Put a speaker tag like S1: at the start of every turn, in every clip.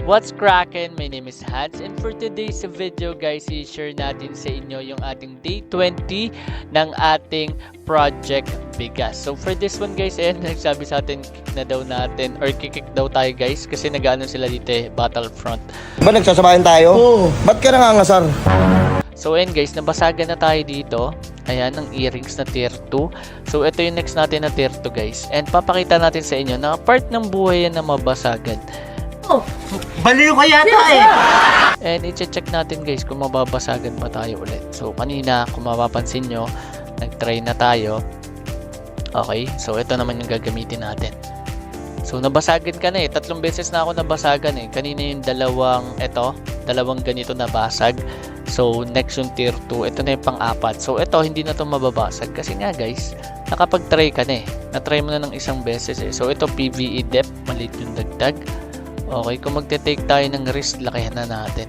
S1: What's crackin'? My name is Hans, and for today's video guys, i-share natin sa inyo yung ating day 20 ng ating Project Bigas. So for this one guys, ayan, nagsabi sa atin kick na daw natin or kick daw tayo guys kasi nag-ano sila dito Battlefront.
S2: Ba nagsasabayan tayo? Oo. Ba't ka nangangasar?
S1: So ayan guys, nabasagan na tayo dito. Ayan, ng earrings na tier 2. So ito yung next natin na tier 2 guys. And papakita natin sa inyo na part ng buhay yan na mabasagan.
S3: Oh, baliw ka yata eh.
S1: And i-check natin guys kung mababasagan pa tayo ulit. So kanina kung mapapansin nyo, nag-try na tayo. Okay, so ito naman yung gagamitin natin. So nabasagan ka na 3 beses na ako nabasagan Kanina yung dalawang ganito nabasag. So next yung tier 2, ito na yung pang-4. So ito hindi na to mababasag kasi nga guys, nakapag-try ka na Na-try mo na ng isang beses So ito PvE depth, maliit yung dagdag. Okay, kung magte-take tayo ng risk, lakihan na natin.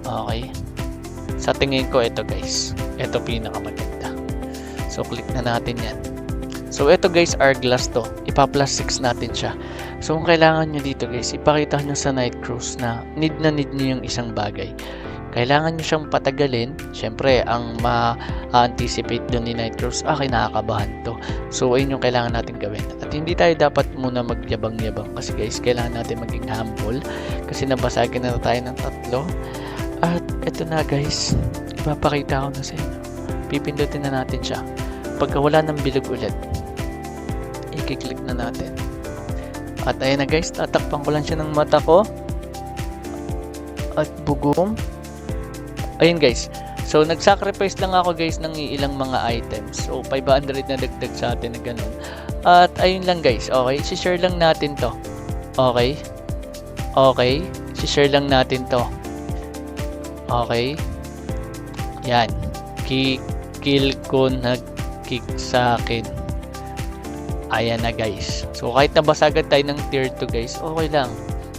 S1: Okay. Sa tingin ko ito guys, ito pinakamaganda. So click na natin yan. So ito guys, hourglass to. Ipa-plus 6 natin siya. So kung kailangan nyo dito guys, ipakita nyo sa night cruise na need nyo yung isang bagay. Kailangan nyo siyang patagalin. Siyempre, ang ma-anticipate doon ni night cruise, kinakakabahan to. So ayun yung kailangan natin gawin. At hindi tayo dapat muna magyabang-yabang kasi guys, kailangan natin maging humble kasi nabasagin na tayo ng 3. At ito na guys, ipapakita ko na sa inyo. Pipindutin na natin siya. Pagka wala ng bilog ulit, i-click na natin. At ayun na guys, tatakpan ko lang siya ng mata ko. At bugong. Ayun guys. So nag-sacrifice lang ako guys ng ilang mga items. So 500 na dagdag sa atin na ganun. At ayun lang guys. Okay, i-share lang natin to. Okay. Okay, i-share lang natin to. Okay. Yan. Kill ko nag-kick sa akin. Ayan na guys. So kahit nabasagan tayo ng tier 2 guys, okay lang.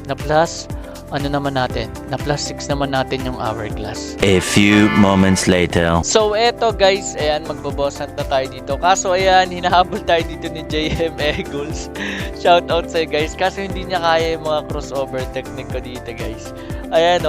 S1: Na plus na plus 6 naman natin yung hourglass.
S4: A few moments later.
S1: So eto guys, ayan, magbo-boss hunt na tayo dito. Kaso ayan, hinahabol tayo dito ni JM Eagles. Shout out sa'yo guys. Kaso hindi niya kaya yung mga crossover technique ko dito guys. Ayan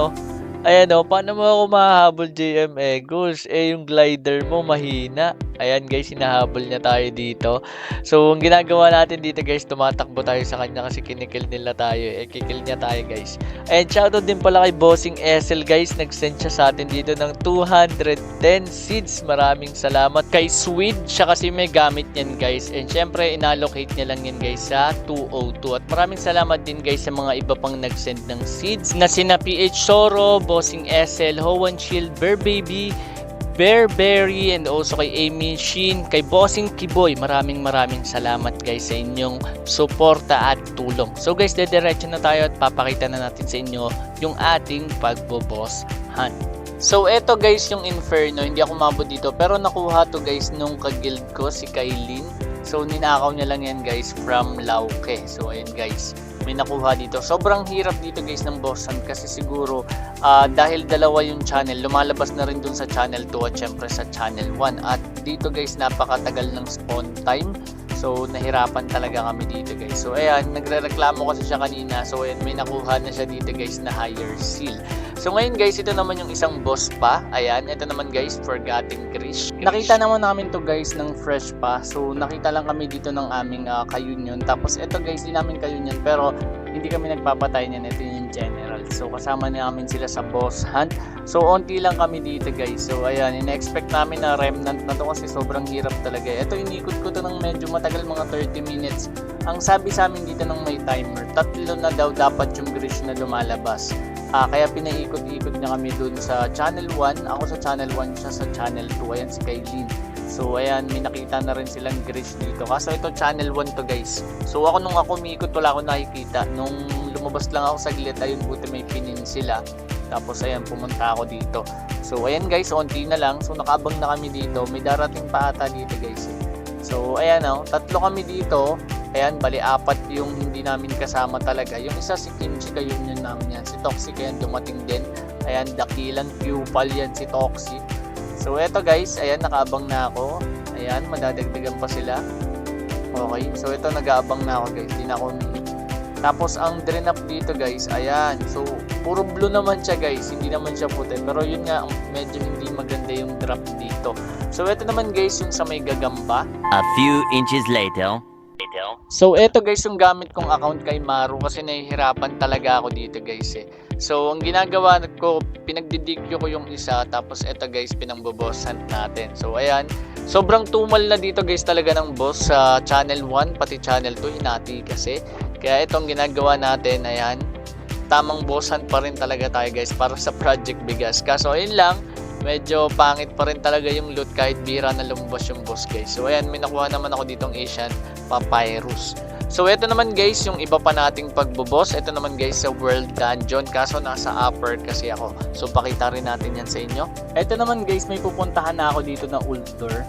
S1: paano mo ako mahahabol JM Eagles? Yung glider mo mahina. Ayan guys, hinahabol niya tayo dito. So, ang ginagawa natin dito guys, tumatakbo tayo sa kanya kasi kinikill nila tayo. Kikill niya tayo guys. And shoutout din pala kay Bossing SL guys. Nag-send siya sa atin dito ng 210 seeds. Maraming salamat. Kay Swede, siya kasi may gamit niyan guys. And syempre, inallocate niya lang yan guys sa 202. At maraming salamat din guys sa mga iba pang nag-send ng seeds. Na sina PH Soro, Bossing SL, Hoan Shield, Bear Baby, Bearberry, and also kay Amy Shin, kay Bossing Kiboy. Maraming salamat guys sa inyong suporta at tulong. So guys, dediretso na tayo at papakita na natin sa inyo yung ating pagbo-boss hunt. So eto guys yung Inferno, hindi ako mabot dito pero nakuha to guys nung ka-guild ko si Kailin. So ninakaw niya lang yan guys from Lauke. So ayun guys, may nakuha dito. Sobrang hirap dito guys ng boss hunt kasi siguro dahil dalawa yung channel, lumalabas na rin dun sa channel 2 at syempre sa channel 1. At dito guys, napakatagal ng spawn time. So nahirapan talaga kami dito guys. So ayan, nagrereklamo kasi siya kanina. So ayan, may nakuha na siya dito guys na higher seal. So ngayon guys, ito naman yung isang boss pa. Ayan, ito naman guys, Forgotten Krish. Nakita naman namin to guys ng fresh pa. So nakita lang kami dito ng aming kayunion. Tapos ito guys, di namin kayunion pero hindi kami nagpapatay niyan. Ito yung general. So kasama namin sila sa boss hunt. So onti lang kami dito guys. So ayan, ina-expect namin na remnant na to kasi sobrang hirap talaga. Ito inikot ko to ng medyo matagal, mga 30 minutes. Ang sabi sa amin dito ng may timer, 3 na daw dapat yung Krish na lumalabas. Kaya pinaikot-ikot niya kami dun sa channel 1. Ako sa channel 1, siya sa channel 2. Ayan si Kailin. So ayan, may nakita na rin silang Krish dito. Kaso ito channel 1 to guys. So nung ako umiikot, wala akong nakikita. Nung lumabas lang ako saglit, ayun, buti may pinin sila. Tapos ayan, pumunta ako dito. So ayan guys, onti na lang. So nakaabang na kami dito. May darating pa ata dito guys. So ayan 3 kami dito. Ayan, bali 4 yung hindi namin kasama talaga. Yung isa si Kimchi, kayun yun namin yan. Si Toxic ayan, dumating din. Ayan, Dakilan, Pupal yan, si Toxic. So eto guys, ayan, nakaabang na ako. Ayan, madadagdagan pa sila. Okay, so ito nag-aabang na ako guys. Di na ako Tapos ang drain up dito guys, ayan. So puro blue naman siya guys, hindi naman siya puti. Pero yun nga, medyo hindi maganda yung drop dito. So ito naman guys yung sa may gagamba.
S4: A few inches later.
S1: So ito guys yung gamit kong account kay Maru kasi nahihirapan talaga ako dito guys eh. So ang ginagawa ko, pinagdidikyo ko yung isa, tapos ito guys pinangboboss hunt natin. So ayan, sobrang tumal na dito guys talaga ng boss sa channel 1 pati channel 2 hinati kasi. Kaya itong ginagawa natin, ayan, tamang boss hunt pa rin talaga tayo guys para sa Project Bigas. Kaso ayun lang, medyo pangit pa rin talaga yung loot kahit bira na lumabas yung boss guys. So ayan, may nakuha naman ako ditong Asian Papyrus. So ito naman guys yung iba pa nating pagboboss. Ito naman guys sa World Dungeon, kaso nasa upper kasi ako. So pakita rin natin yan sa inyo. Ito naman guys, may pupuntahan na ako dito na Ultor.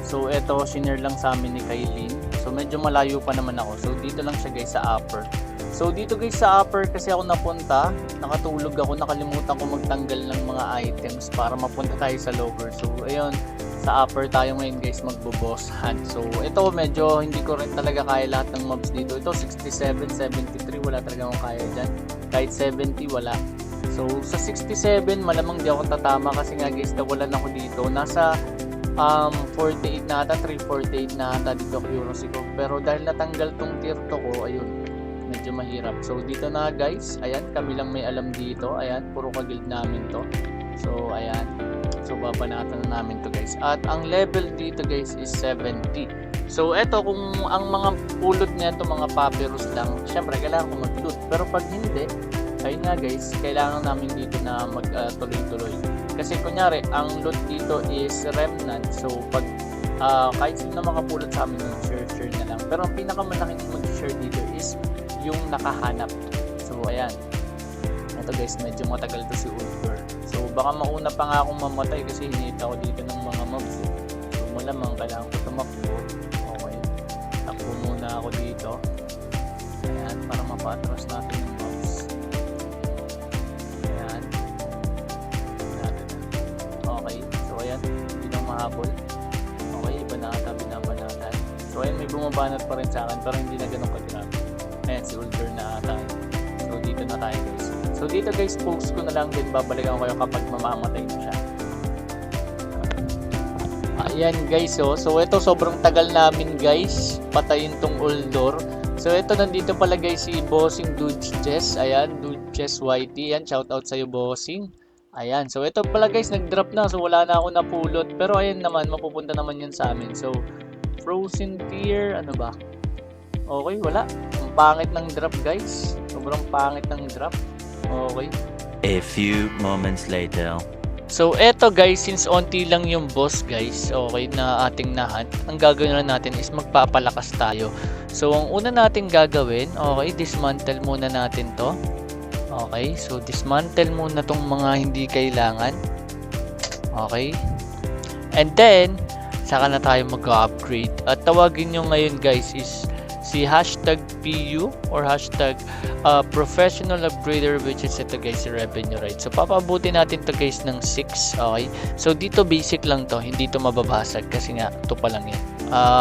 S1: So ito, shinare lang sa amin ni Kailin. So medyo malayo pa naman ako. So dito lang siya guys sa upper. So dito guys sa upper kasi ako napunta, nakatulog ako, nakalimutan ko magtanggal ng mga items para mapunta tayo sa lower. So ayun, sa upper tayo ngayon guys magbo-boss hunt. So ito medyo hindi ko rin talaga kaya lahat ng mobs dito. Ito 67, 73, wala talaga akong kaya dyan. Kahit 70 wala. So sa 67 malamang di ako tatama kasi nga guys nawalan ako dito. Nasa 48 na ata, 348 na ata dito accuracy ko. Pero dahil natanggal tong tier 2 ko, ayun, medyo mahirap. So dito na guys, ayan, kami lang may alam dito. Ayan, puro ka-guild namin to. So ayan, so babanatan na namin to guys. At ang level dito guys is 70. So eto, kung ang mga pulot nito mga papyrus lang, syempre kailangan ko mag-loot. Pero pag hindi, ayun nga guys, kailangan namin dito na mag-tuloy-tuloy. Kasi kunyari, ang loot dito is remnant. So pag kahit sino na makapulot sa amin, share na lang. Pero ang pinakamalaking mag-share dito is yung nakahanap. So ayan, ito guys, medyo matagal to si Ultor. So baka mauna pa nga akong mamatay kasi hinita ko dito ng mga mobs. So malamang kailangan ko tumakbo. Okay, takbo muna ako dito. Ayan, para mapatras natin yung mobs. Ayan. Okay, so ayan, hindi nang mahabol. Okay, iba na ata binabanatan. So ayan, may bumabanat pa rin sa akin pero hindi na ganun kagrabe. Ayan, si Ultor na ata. So dito na tayo guys. So dito guys, post ko na lang din, babalikan ko kayo kapag mamamatay na siya. Ayan guys, so ito sobrang tagal namin guys patayin tong Ultor. So ito, nandito pala guys si Bossing Dudes. Ayan, Dudes YT. Ayan, shoutout sa'yo Bossing. Ayan, so ito pala guys, nag-drop na. So wala na ako napulot. Pero ayan naman, mapupunta naman yan sa amin. So, Frozen Tier, ano ba? Okay, wala. Ang pangit ng drop guys. Sobrang pangit ng drop. Okay.
S4: A few moments later.
S1: So eto guys, since onti lang yung boss guys, okay, na ating nahunt, ang gagawin na natin is magpapalakas tayo. So ang una natin gagawin, okay, dismantle muna natin to. Okay, so dismantle muna tong mga hindi kailangan. Okay. And then, saka na tayo mag-upgrade. At tawagin nyo ngayon guys is si #PU or professional upgrader, which is ito guys, si revenue rate. So papabuti natin to guys ng 6. Okay, so dito basic lang to, hindi to mababasag kasi nga ito pa lang yan.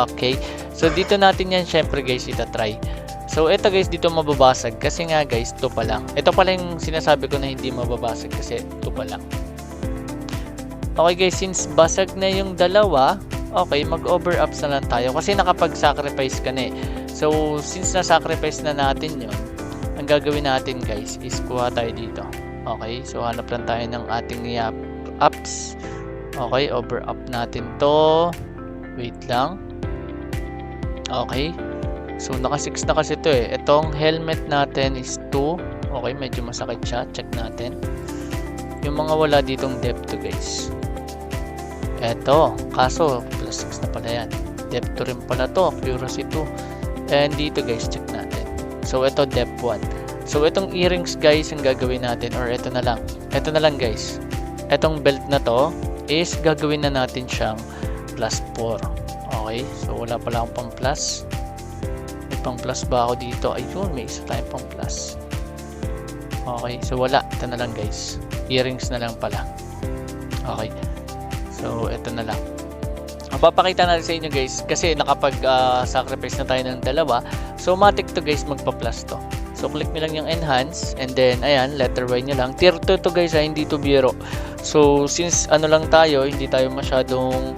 S1: Okay, so dito natin yan syempre guys itatry. So ito guys, dito mababasag kasi nga guys ito pa lang. Ito pa lang yung sinasabi ko na hindi mababasag kasi ito pa lang. Okay guys, since basag na yung dalawa, okay, mag-over ups na lang tayo kasi nakapag-sacrifice ka na eh. So, since na-sacrifice na natin yun, ang gagawin natin guys is kuha tayo dito. Okay, so hanap lang tayo ng ating ups. Okay, over up natin to. Wait lang. Okay, so naka 6 na kasi to eh. Itong helmet natin is 2. Okay, medyo masakit siya. Check natin. Yung mga wala ditong depth to guys. Eto, kaso plus 6 na pala yan. Depth to rin pala to, accuracy 2. And dito guys, check natin. So ito depth 1. So itong earrings guys ang gagawin natin, or ito na lang. Ito na lang guys. Itong belt na to is gagawin na natin siyang plus 4. Okay, so wala pala akong pang plus. May pang plus ba ako dito? Ayun, may isa tayong pang plus. Okay, so wala. Ito na lang guys. Earrings na lang pala. Okay, so ito na lang. Papakita natin sa inyo guys kasi nakapag sacrifice na tayo ng dalawa, so matik to guys magpa-plus to. So So, click nyo lang yung enhance. And then, ayan, letter Y nyo lang. Tier 2 to guys, hindi to biro. So, since ano lang tayo, hindi tayo masyadong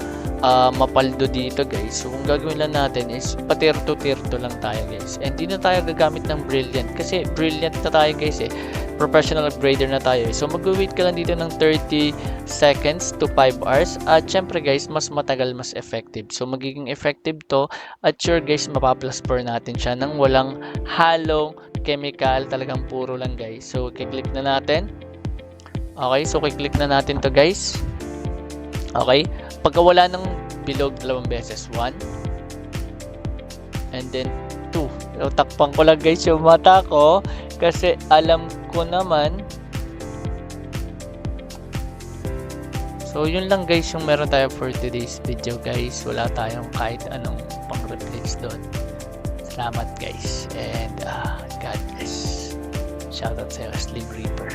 S1: mapaldo dito guys. So, kung gagawin lang natin is pa-tier 2 lang tayo guys. And hindi na tayo gagamit ng Brilliant. Kasi Brilliant na tayo guys eh. Professional upgrader na tayo. So, mag-wait ka lang dito ng 30 seconds to 5 hours. At syempre guys, mas matagal, mas effective. So, magiging effective to. At sure guys, mapa-plus 4 natin siya nang walang halong chemical. Talagang puro lang guys. So, kiklik na natin. Okay, so kiklik na natin to guys. Okay. Pagka wala ng bilog 2 beses. 1. And then 2. So, takpan ko lang guys yung mata ko. Kasi alam ko naman. So, yun lang guys yung meron tayo for today's video guys. Wala tayong kahit anong pang-replace doon. Salamat guys. And God bless. Shoutout sa Slim Reaper.